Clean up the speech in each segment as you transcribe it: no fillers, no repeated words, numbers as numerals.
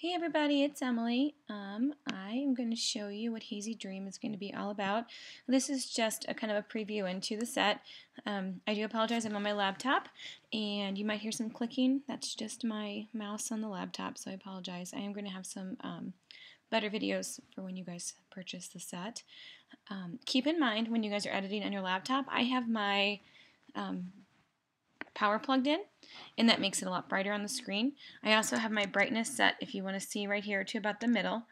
Hey everybody, it's Emily. I am going to show you what Hazy Dream is going to be all about. This is just a kind of a preview into the set. I do apologize, I'm on my laptop and you might hear some clicking. That's just my mouse on the laptop, so I apologize. I am going to have some better videos for when you guys purchase the set. Keep in mind when you guys are editing on your laptop, I have my power plugged in, and that makes it a lot brighter on the screen. I also have my brightness set, if you want to see right here, to about the middle,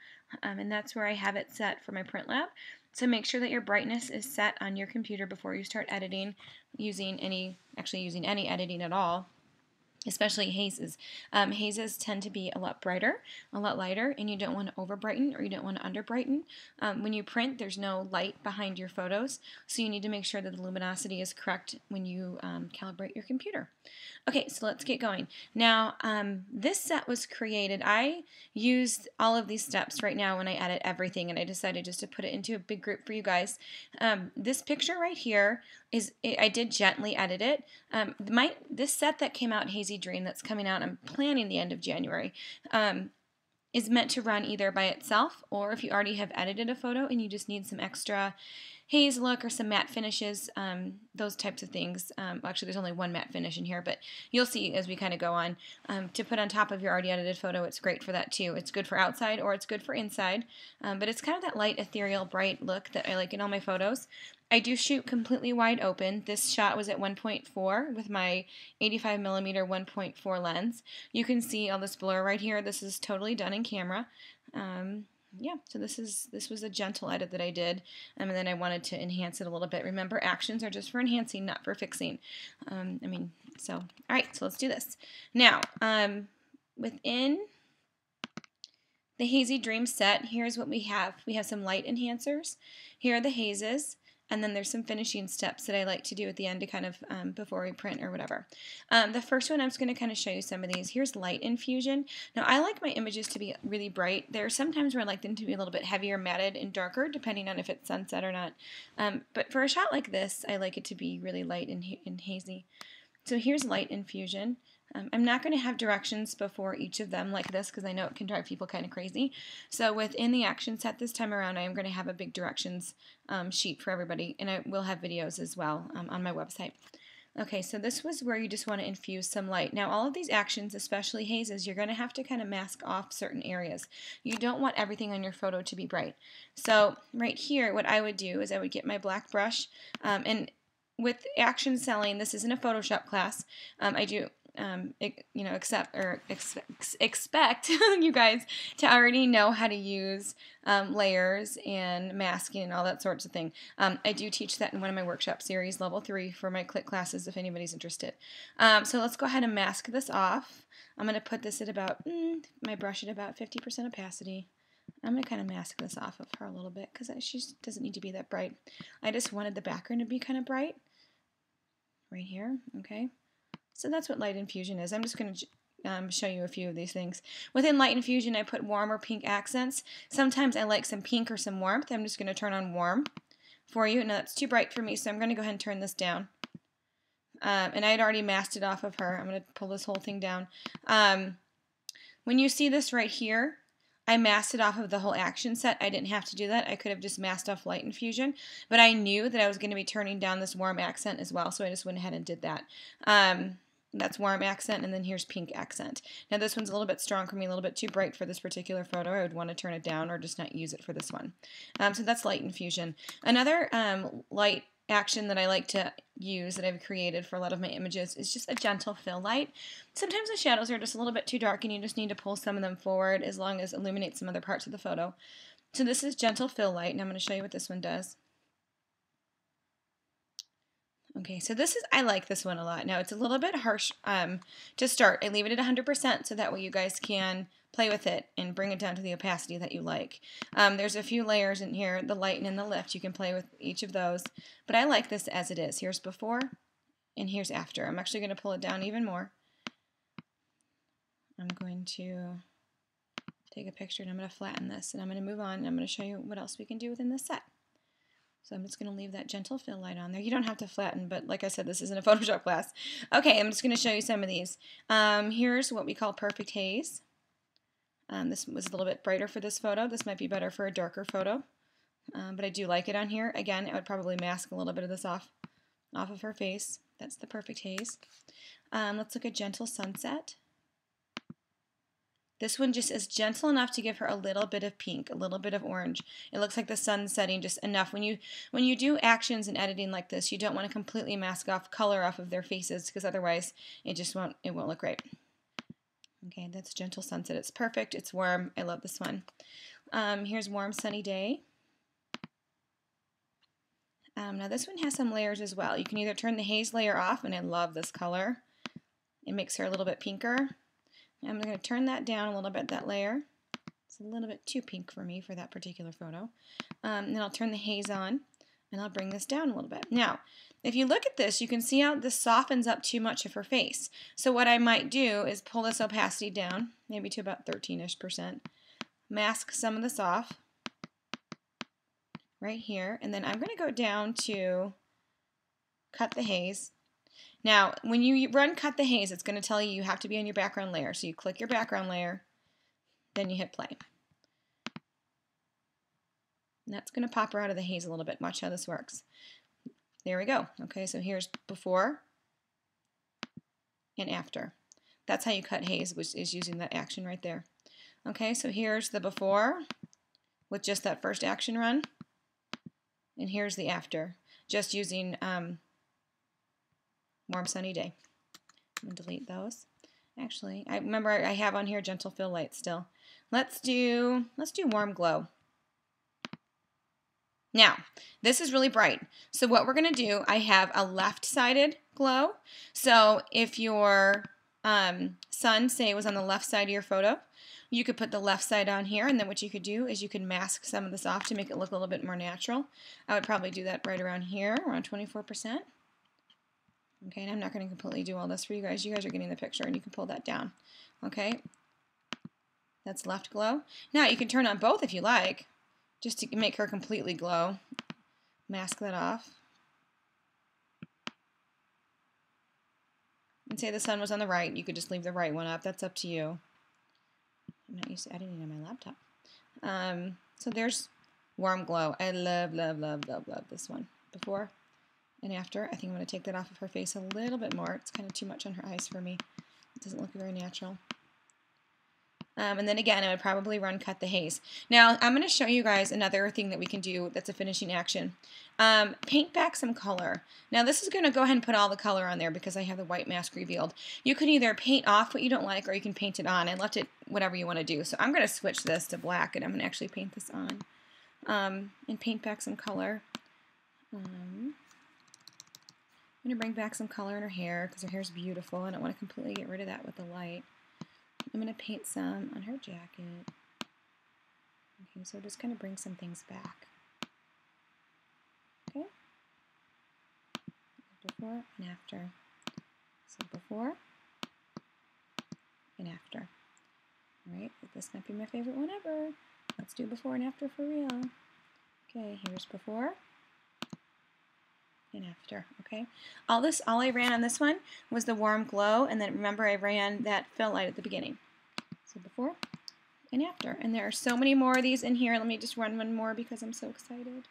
and that's where I have it set for my print lab. So make sure that your brightness is set on your computer before you start editing, using any editing at all. Especially hazes. Hazes tend to be a lot brighter, a lot lighter, and you don't want to over brighten or you don't want to under brighten. When you print, there's no light behind your photos, so you need to make sure that the luminosity is correct when you calibrate your computer. Okay, so let's get going. Now, this set was created, I used all of these steps right now when I edit everything, and I decided just to put it into a big group for you guys. This picture right here, I did gently edit it. This set that came out, Hazy Dream, that's coming out, I'm planning the end of January, is meant to run either by itself or if you already have edited a photo and you just need some extra haze look or some matte finishes, those types of things. Well, actually, there's only one matte finish in here, but you'll see as we kind of go on. To put on top of your already edited photo, it's great for that too. It's good for outside or it's good for inside, but it's kind of that light, ethereal, bright look that I like in all my photos. I do shoot completely wide open. This shot was at 1.4 with my 85mm 1.4 lens. You can see all this blur right here. This is totally done in camera. Yeah, so this was a gentle edit that I did, and then I wanted to enhance it a little bit. Remember, actions are just for enhancing, not for fixing. All right, so let's do this. Now, within the Hazy Dream set, here's what we have. We have some light enhancers. Here are the hazes. And then there's some finishing steps that I like to do at the end to kind of, before we print or whatever. The first one, I'm just going to kind of show you some of these. Here's light infusion. Now, I like my images to be really bright. There are some times where I like them to be a little bit heavier, matted, and darker, depending on if it's sunset or not. But for a shot like this, I like it to be really light and hazy. So here's light infusion. I'm not going to have directions before each of them like this because I know it can drive people kind of crazy. So within the action set this time around, I am going to have a big directions sheet for everybody, and I will have videos as well on my website. Okay, so this was where you just want to infuse some light. Now all of these actions, especially hazes, you're going to have to kind of mask off certain areas. You don't want everything on your photo to be bright. So right here, what I would do is I would get my black brush, and with action selling, this isn't a Photoshop class. I do expect you guys to already know how to use layers and masking and all that sorts of thing. I do teach that in one of my workshop series, level 3, for my click classes if anybody's interested. So let's go ahead and mask this off. I'm going to put this at about, my brush at about 50% opacity. I'm going to kind of mask this off of her a little bit because she doesn't need to be that bright. I just wanted the background to be kind of bright right here, okay? So that's what light infusion is. I'm just going to show you a few of these things. Within light infusion, I put warm or pink accents. Sometimes I like some pink or some warmth. I'm just going to turn on warm for you. Now that's too bright for me, so I'm going to go ahead and turn this down. And I had already masked it off of her. I'm going to pull this whole thing down. When you see this right here, I masked it off of the whole action set. I didn't have to do that. I could have just masked off light infusion, but I knew that I was going to be turning down this warm accent as well, so I just went ahead and did that. That's warm accent, and then here's pink accent. Now this one's a little bit strong for me, a little bit too bright for this particular photo. I would want to turn it down or just not use it for this one. So that's light infusion. Another light action that I like to use that I've created for a lot of my images is just a gentle fill light. Sometimes the shadows are just a little bit too dark and you just need to pull some of them forward as long as it illuminates some other parts of the photo. So this is gentle fill light, and I'm going to show you what this one does. Okay, so I like this one a lot. Now it's a little bit harsh to start. I leave it at 100% so that way you guys can play with it and bring it down to the opacity that you like. There's a few layers in here, the lighten and the lift. You can play with each of those, but I like this as it is. Here's before and here's after. I'm actually going to pull it down even more. I'm going to take a picture and I'm going to flatten this, and I'm going to move on and I'm going to show you what else we can do within this set. So I'm just going to leave that gentle fill light on there. You don't have to flatten, but like I said, this isn't a Photoshop class. Okay, I'm just going to show you some of these. Here's what we call perfect haze. This was a little bit brighter for this photo. This might be better for a darker photo, but I do like it on here. Again, I would probably mask a little bit of this off of her face. That's the perfect haze. Let's look at Gentle Sunset. This one just is gentle enough to give her a little bit of pink, a little bit of orange. It looks like the sun's setting just enough. When you do actions and editing like this, you don't want to completely mask off color off of their faces because otherwise it won't look right. Okay, that's Gentle Sunset. It's perfect. It's warm. I love this one. Here's Warm Sunny Day. Now this one has some layers as well. You can either turn the haze layer off, and I love this color. It makes her a little bit pinker. I'm going to turn that down a little bit, that layer. It's a little bit too pink for me for that particular photo. Then I'll turn the haze on, and I'll bring this down a little bit. Now, if you look at this, you can see how this softens up too much of her face. So what I might do is pull this opacity down, maybe to about 13-ish%. Mask some of this off right here, and then I'm going to go down to Cut the Haze. Now, when you run Cut the Haze, it's going to tell you have to be on your background layer. So you click your background layer, then you hit play. And that's going to pop her out of the haze a little bit. Watch how this works. There we go. Okay, so here's before and after. That's how you cut haze, which is using that action right there. Okay, so here's the before with just that first action run. And here's the after, just using Warm Sunny Day. I'm going to delete those. Actually, I remember I have on here Gentle Fill Light still. Let's do Warm Glow. Now, this is really bright. So what we're going to do, I have a left-sided glow. So if your sun, say, was on the left side of your photo, you could put the left side on here, and then what you could do is you could mask some of this off to make it look a little bit more natural. I would probably do that right around here, around 24%. Okay, and I'm not going to completely do all this for you guys. You guys are getting the picture, and you can pull that down. Okay, that's left glow. Now, you can turn on both if you like, just to make her completely glow. Mask that off. And say the sun was on the right, you could just leave the right one up. That's up to you. I'm not used to editing on my laptop. So there's Warm Glow. I love, love, love, love, love this one. Before and after. I think I'm going to take that off of her face a little bit more. It's kind of too much on her eyes for me. It doesn't look very natural. And then again, I would probably run Cut the Haze. Now, I'm going to show you guys another thing that we can do that's a finishing action. Paint back some color. Now, this is going to go ahead and put all the color on there because I have the white mask revealed. You can either paint off what you don't like or you can paint it on. I left it whatever you want to do. So I'm going to switch this to black and I'm going to actually paint this on and paint back some color. I'm going to bring back some color in her hair because her hair is beautiful. I don't want to completely get rid of that with the light. I'm going to paint some on her jacket. Okay, so just kind of bring some things back. Okay. Before and after. So before and after. Alright, this might be my favorite one ever. Let's do before and after for real. Okay, here's before and after. Okay, all I ran on this one was the Warm Glow, and then remember I ran that fill light at the beginning. So before and after, and there are so many more of these in here. Let me just run one more because I'm so excited.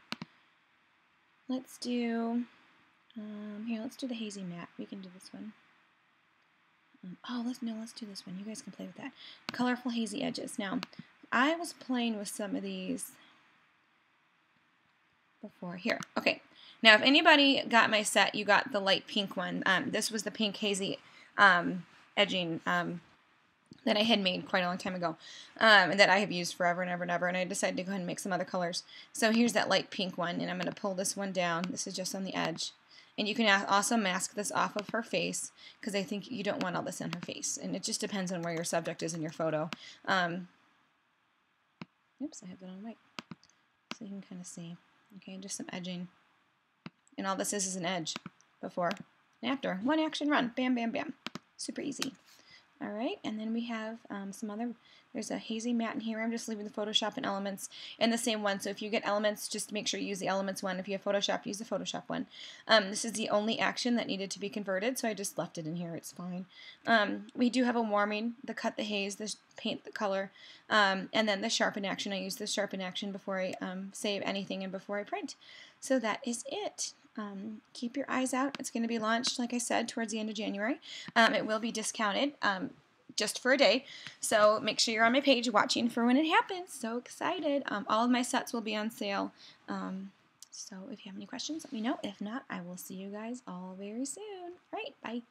Let's do here. Let's do the Hazy Matte. We can do this one. Let's do this one. You guys can play with that. Colorful Hazy Edges. Now, I was playing with some of these before. Here, okay. Now, if anybody got my set, you got the light pink one. This was the pink hazy edging that I had made quite a long time ago, and that I have used forever and ever and ever, and I decided to go ahead and make some other colors. So here's that light pink one, and I'm going to pull this one down. This is just on the edge. And you can also mask this off of her face, because I think you don't want all this in her face, and it just depends on where your subject is in your photo. Oops, I have that on white, so you can kind of see. Okay, just some edging. And all this is an edge before and after. One action run. Bam, bam, bam. Super easy. All right, and then we have some other, there's a Hazy matte in here. I'm just leaving the Photoshop and Elements in the same one. So if you get Elements, just make sure you use the Elements one. If you have Photoshop, use the Photoshop one. This is the only action that needed to be converted, so I just left it in here. It's fine. We do have a warming, the cut the haze, the paint the color, and then the sharpen action. I use the sharpen action before I save anything and before I print. So that is it. Keep your eyes out. It's going to be launched, like I said, towards the end of January. It will be discounted just for a day, so make sure you're on my page watching for when it happens. So excited. All of my sets will be on sale. So if you have any questions, let me know. If not, I will see you guys all very soon. All right, bye.